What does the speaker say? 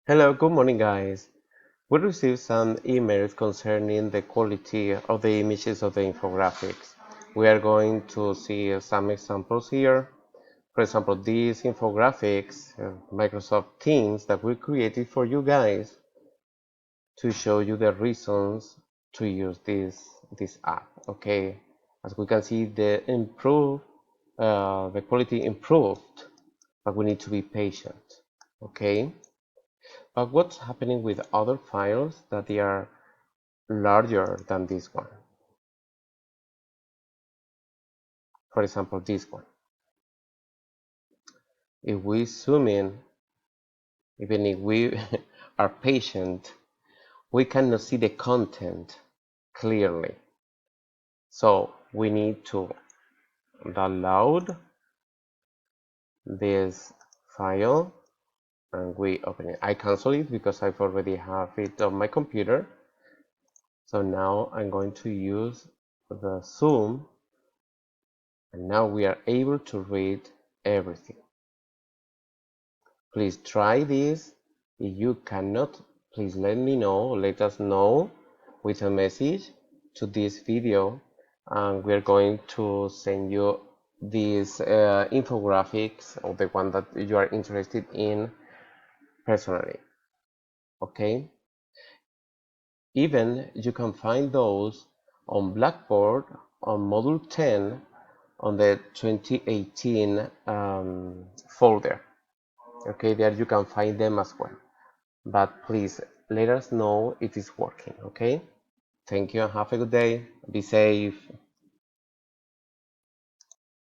Hello, good morning, guys. We received some emails concerning the quality of the images of the infographics. We are going to see some examples here. For example, these infographics, Microsoft Teams that we created for you guys to show you the reasons to use this app. Okay, as we can see, the quality improved, but we need to be patient. Okay. But what's happening with other files that they are larger than this one? For example, this one. If we zoom in, even if we are patient, we cannot see the content clearly. So we need to download this file and we open it. I cancel it because I've already have it on my computer. So now I'm going to use the zoom, and now we are able to read everything. Please try this. If you cannot, please let us know with a message to this video, and we're going to send you these infographics or the one that you are interested in personally. Okay? Even you can find those on Blackboard on Module 10 on the 2018 folder. Okay, there you can find them as well. But please let us know if it's working. Okay, thank you and have a good day. Be safe.